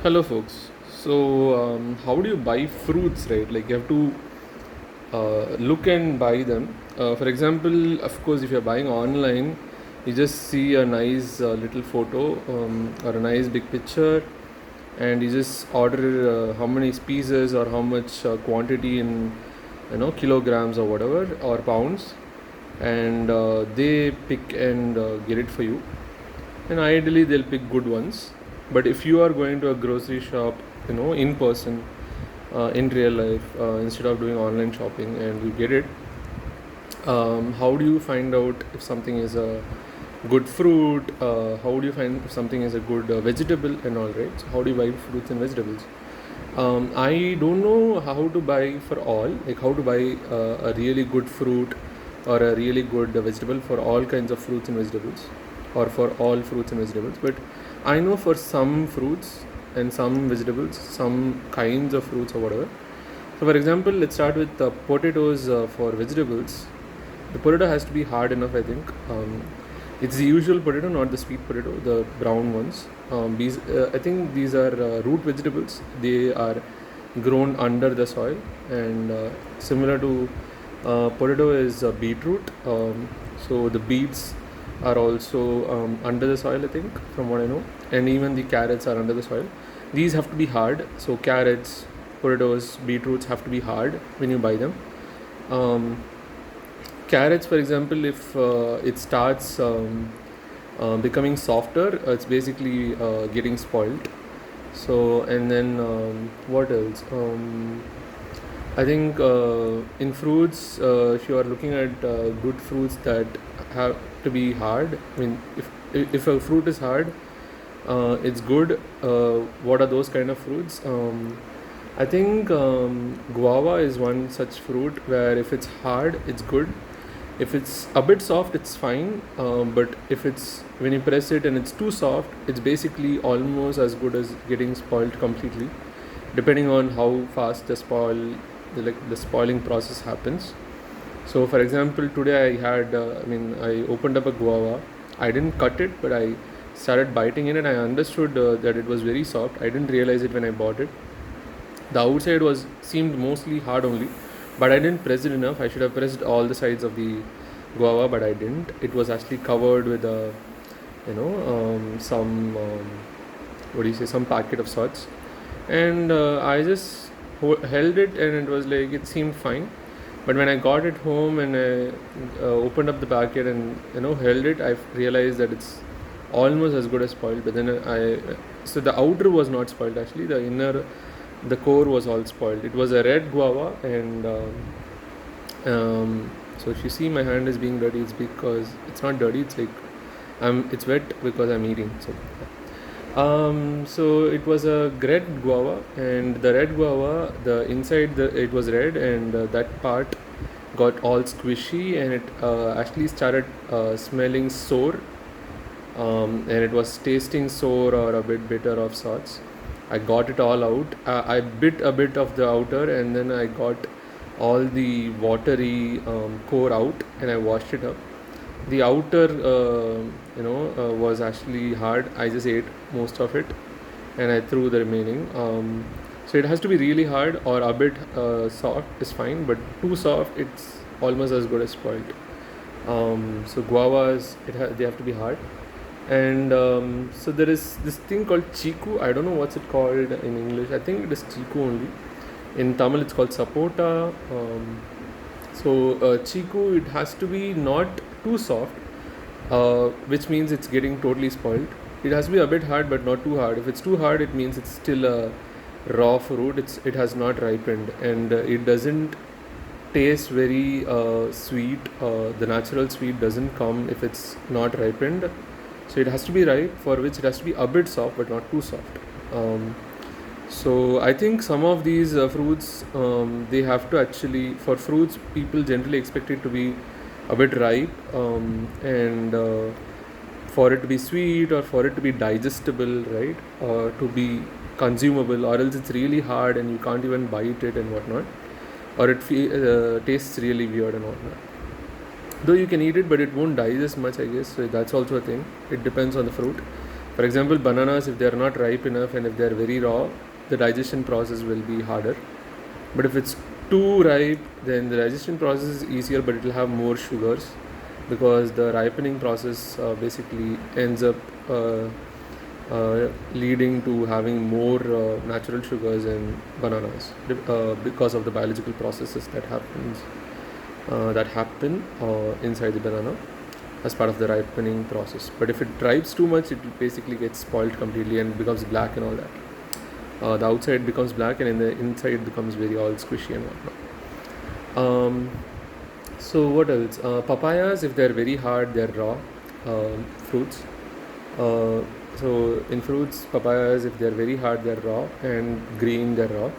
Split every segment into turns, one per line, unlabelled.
Hello, folks. So, how do you buy fruits, right? Like, you have to look and buy them. For example, of course, if you're buying online, you just see a nice little photo or a nice big picture, and you just order how many pieces or how much quantity in kilograms or whatever or pounds, and they pick and get it for you, and ideally they'll pick good ones. But if you are going to a grocery shop, in person, in real life, instead of doing online shopping, and you get it, how do you find out if something is a good fruit? How do you find if something is a good vegetable and all, right? So how do you buy fruits and vegetables? I don't know how to buy for all, like how to buy a really good fruit or a really good vegetable for all kinds of fruits and vegetables, or for all fruits and vegetables. But I know for some fruits and some vegetables, some kinds of fruits or whatever. So, for example, let's start with potatoes for vegetables. The potato has to be hard enough, I think. It's the usual potato, not the sweet potato, the brown ones. I think these are root vegetables. They are grown under the soil, and similar to potato is beetroot. So the beets are also under the soil, I think, from what I know, and even the carrots are under the soil. These have to be hard. So carrots, potatoes, beetroots have to be hard when you buy them. Um, Carrots, for example, if it starts becoming softer, it's basically getting spoiled. So, and then what else? I think in fruits, if you are looking at good fruits that have to be hard, I mean, if a fruit is hard, it's good. What are those kind of fruits? I think guava is one such fruit where if it's hard, it's good. If it's a bit soft, it's fine. But if it's when you press it and it's too soft, it's basically almost as good as getting spoiled completely, depending on how fast the spoiling process happens. So, for example, today I opened up a guava. I didn't cut it, but I started biting in it. I understood that it was very soft. I didn't realize it when I bought it. The outside was seemed mostly hard only, but I didn't press it enough. I should have pressed all the sides of the guava, but I didn't. It was actually covered with some what do you say, some packet of sorts, and I just held it, and it was like it seemed fine. But when I got it home and I opened up the packet and held it, I realized that it's almost as good as spoiled. But then so the outer was not spoiled actually. The core was all spoiled. It was a red guava, and so if you see my hand is being dirty, it's because it's not dirty. It's like it's wet because I'm eating. So it was a red guava, and the red guava, the inside it was red, and that part got all squishy, and it actually started smelling sour, and it was tasting sour or a bit bitter of sorts. I got it all out. I bit a bit of the outer, and then I got all the watery core out, and I washed it up. The outer, was actually hard. I just ate most of it, and I threw the remaining. So it has to be really hard or a bit soft is fine, but too soft, it's almost as good as spoiled. So guavas, they have to be hard, and so there is this thing called chiku. I don't know what's it called in English. I think it is chiku only. In Tamil, it's called sapota. Chiku, it has to be not too soft, which means it's getting totally spoiled. It has to be a bit hard, but not too hard. If it's too hard, it means it's still a raw fruit. It has not ripened, and it doesn't taste very sweet. The natural sweet doesn't come if it's not ripened. So it has to be ripe, for which it has to be a bit soft, but not too soft. So I think some of these fruits, they have to actually, for fruits, people generally expect it to be a bit ripe, and for it to be sweet or for it to be digestible, right, or to be consumable, or else it's really hard and you can't even bite it and whatnot, or it tastes really weird and whatnot. Though you can eat it, but it won't digest much, I guess. So that's also a thing. It depends on the fruit. For example, bananas, if they are not ripe enough and if they are very raw, the digestion process will be harder. But if it's too ripe, then the digestion process is easier, but it will have more sugars because the ripening process basically ends up leading to having more natural sugars in bananas because of the biological processes that happen inside the banana as part of the ripening process. But if it ripes too much, it will basically get spoiled completely and becomes black and all that. The outside becomes black and in the inside becomes very all squishy and whatnot. So what else? Papayas, if they're very hard, they're raw fruits. So in fruits, papayas, if they're very hard, they're raw, and green, they're raw.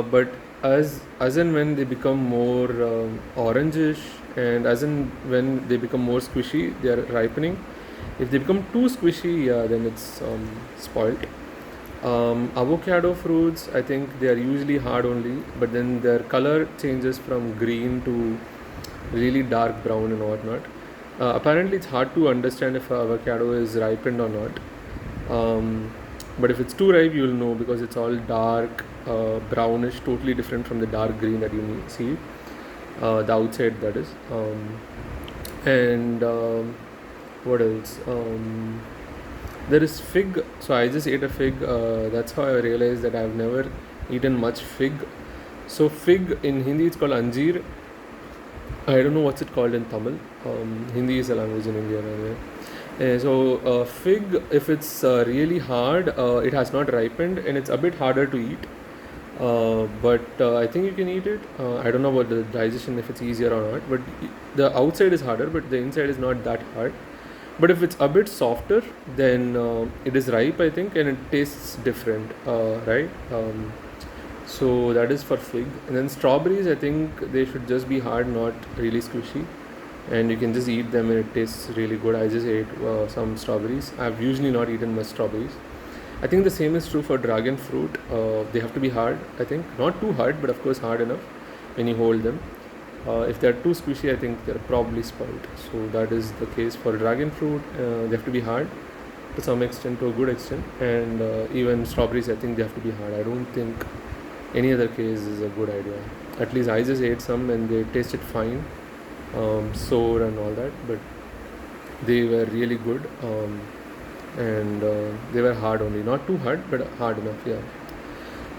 But as and when they become more orangish, and as and when they become more squishy, they are ripening. If they become too squishy, then it's spoiled. Avocado fruits, I think they are usually hard only, but then their color changes from green to really dark brown and whatnot. Apparently, it's hard to understand if avocado is ripened or not. But if it's too ripe, you'll know because it's all dark, brownish, totally different from the dark green that you see, the outside that is. And what else? There is fig. So I just ate a fig. That's how I realized that I've never eaten much fig. So fig in Hindi it's called anjeer. I don't know what's it called in Tamil. Hindi is a language in India anyway. So fig, if it's really hard, it has not ripened and it's a bit harder to eat. But I think you can eat it. I don't know about the digestion if it's easier or not. But the outside is harder, but the inside is not that hard. But if it's a bit softer, then it is ripe, I think, and it tastes different, right? So that is for fig. And then strawberries, I think they should just be hard, not really squishy. And you can just eat them and it tastes really good. I just ate some strawberries. I've usually not eaten much strawberries. I think the same is true for dragon fruit. They have to be hard, I think. Not too hard, but of course hard enough when you hold them. If they're too squishy, I think they're probably spoiled. So that is the case for dragon fruit. They have to be hard to some extent, to a good extent. And even strawberries, I think they have to be hard. I don't think any other case is a good idea. At least I just ate some and they tasted fine, sour and all that. But they were really good. And they were hard only. Not too hard, but hard enough, yeah.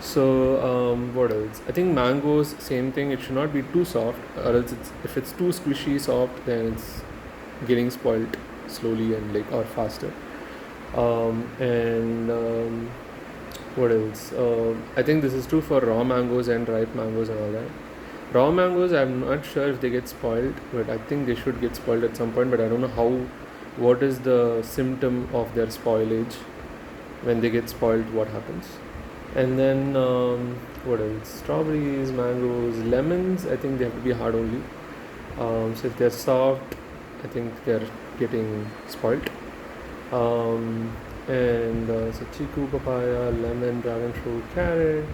So what else? I think mangoes, same thing. It should not be too soft, or else if it's too squishy soft, then it's getting spoiled slowly and or faster. And what else? I think this is true for raw mangoes and ripe mangoes and all that. Raw mangoes, I'm not sure if they get spoiled, but I think they should get spoiled at some point. But I don't know how. What is the symptom of their spoilage? When they get spoiled, what happens? And then what else? Strawberries, mangoes, lemons. I think they have to be hard only. So if they're soft, I think they're getting spoiled. And so chiku, papaya, lemon, dragon fruit, carrot.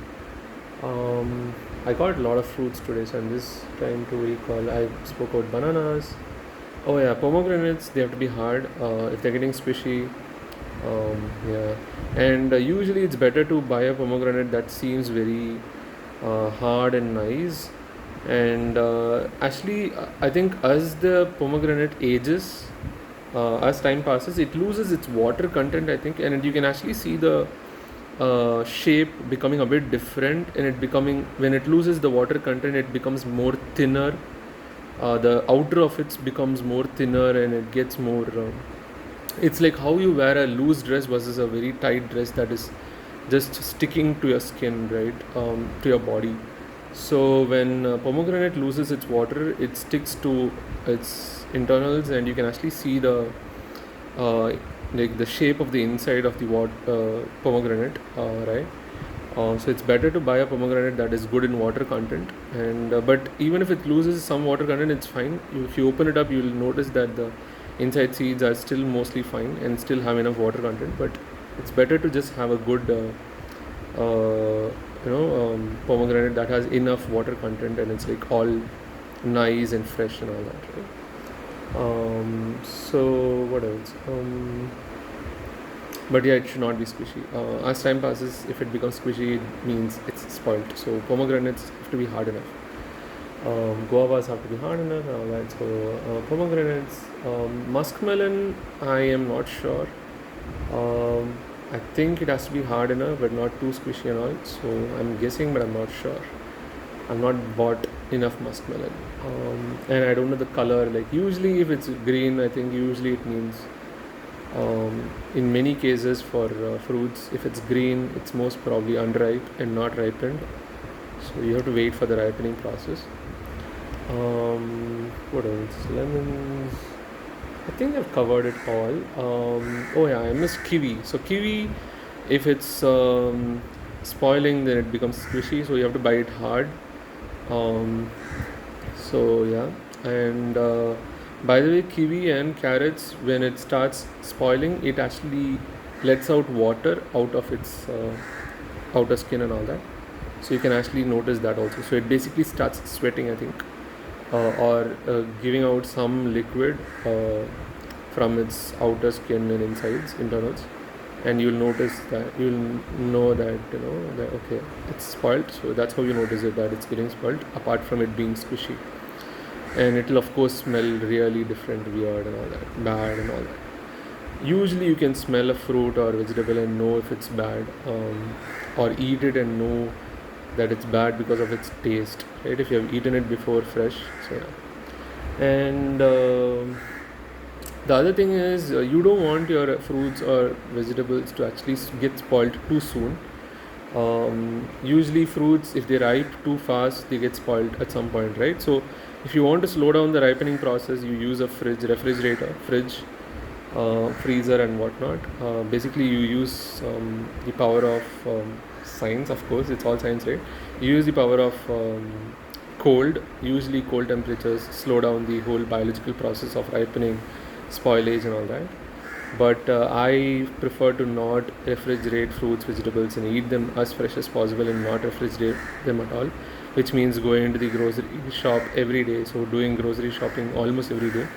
I got a lot of fruits today, so I'm just trying to recall. I spoke about bananas. Oh yeah, pomegranates. They have to be hard. If they're getting squishy. Yeah, and usually it's better to buy a pomegranate that seems very hard and nice. And actually, I think as the pomegranate ages, as time passes, it loses its water content, I think, and you can actually see the shape becoming a bit different, and when it loses the water content, it becomes more thinner. The outer of it becomes more thinner, and it gets more. It's like how you wear a loose dress versus a very tight dress that is just sticking to your skin, right? To your body. So when pomegranate loses its water, it sticks to its internals, and you can actually see the the shape of the inside of the pomegranate, right? So it's better to buy a pomegranate that is good in water content, and but even if it loses some water content, it's fine. If you open it up, you'll notice that the inside seeds are still mostly fine and still have enough water content. But it's better to just have a good pomegranate that has enough water content and it's like all nice and fresh and all that, right? So what else? But yeah, it should not be squishy. As time passes, if it becomes squishy, it means it's spoiled. So pomegranates have to be hard enough. Guavas have to be hard enough and all that. So pomegranates, muskmelon, I am not sure. I think it has to be hard enough, but not too squishy and all. So I'm guessing, but I'm not sure. I've not bought enough muskmelon, and I don't know the color. Like usually, if it's green, I think usually it means. In many cases for fruits, if it's green, it's most probably unripe and not ripened. So you have to wait for the ripening process. What else? Lemons. I think I've covered it all. Oh yeah, I missed kiwi. So kiwi, if it's spoiling, then it becomes squishy. So you have to buy it hard. So yeah, and by the way, kiwi and carrots, when it starts spoiling, it actually lets out water out of its outer skin and all that. So you can actually notice that also. So it basically starts sweating, I think, or giving out some liquid from its outer skin and insides, internals, and you'll notice that you'll know that that okay, it's spoiled. So that's how you notice it, that it's getting spoiled. Apart from it being squishy, and it'll of course smell really different, weird, and all that, bad, and all that. Usually, you can smell a fruit or vegetable and know if it's bad, or eat it and know that it's bad because of its taste, right? If you have eaten it before fresh, so yeah. And the other thing is, you don't want your fruits or vegetables to actually get spoiled too soon. Usually, fruits, if they ripe too fast, they get spoiled at some point, right? So, if you want to slow down the ripening process, you use a refrigerator, freezer, and whatnot. Basically, you use the power of science, of course, it's all science, right? You use the power of usually cold temperatures slow down the whole biological process of ripening, spoilage, and all that. But I prefer to not refrigerate fruits, vegetables, and eat them as fresh as possible and not refrigerate them at all, which means going to the grocery shop every day. So doing grocery shopping almost every day.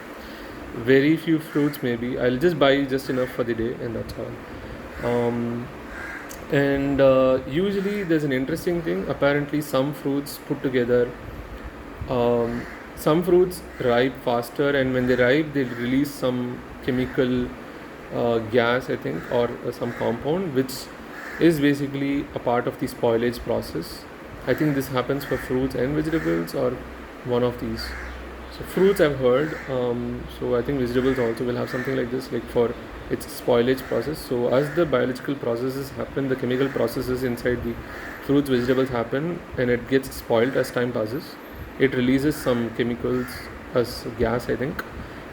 Very few fruits, maybe I'll just buy just enough for the day, and that's all. And usually there's an interesting thing. Apparently, some fruits put together, some fruits ripe faster, and when they ripe, they release some chemical gas, I think, or some compound, which is basically a part of the spoilage process. I think this happens for fruits and vegetables, or one of these. So fruits I've heard. So I think vegetables also will have something like this, like for its spoilage process. So as the biological processes happen, the chemical processes inside the fruits, vegetables happen, and it gets spoiled as time passes. It releases some chemicals as gas, I think.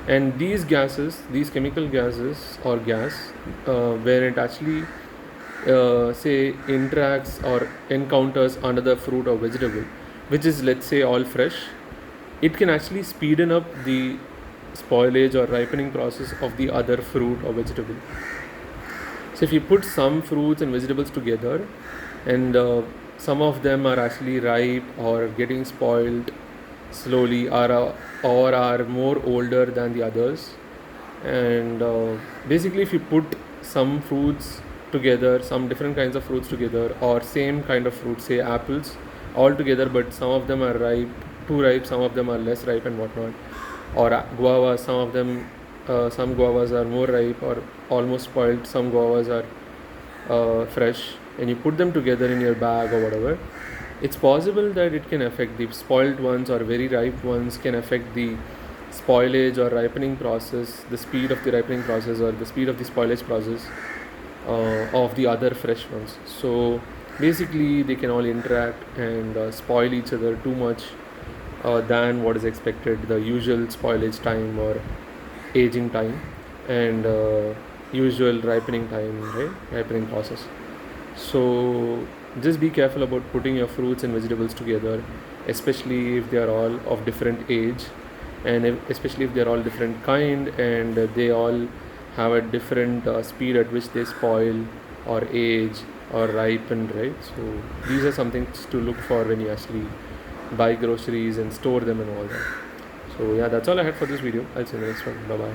And these gases, these chemical gases or gas, when it actually say interacts or encounters another fruit or vegetable, which is, let's say, all fresh, it can actually speeden up the spoilage or ripening process of the other fruit or vegetable. So if you put some fruits and vegetables together, and some of them are actually ripe or getting spoiled slowly, or are more older than the others, and basically if you put some fruits together, some different kinds of fruits together, or same kind of fruit, say apples, all together, but some of them are ripe, too ripe, some of them are less ripe, and whatnot, or guavas, some of them, some guavas are more ripe or almost spoiled, some guavas are fresh, and you put them together in your bag or whatever, it's possible that it can affect the spoiled ones, or very ripe ones can affect the spoilage or ripening process, the speed of the ripening process, or the speed of the spoilage process of the other fresh ones. So basically they can all interact and spoil each other too much than what is expected, the usual spoilage time or aging time, and usual ripening time, right? Ripening process. So just be careful about putting your fruits and vegetables together, especially if they are all of different age, and especially if they are all different kind, and they all have a different speed at which they spoil or age or ripen, right? So these are some things to look for when you actually buy groceries and store them and all that. So yeah, that's all I had for this video. I'll see you in the next one. Bye bye.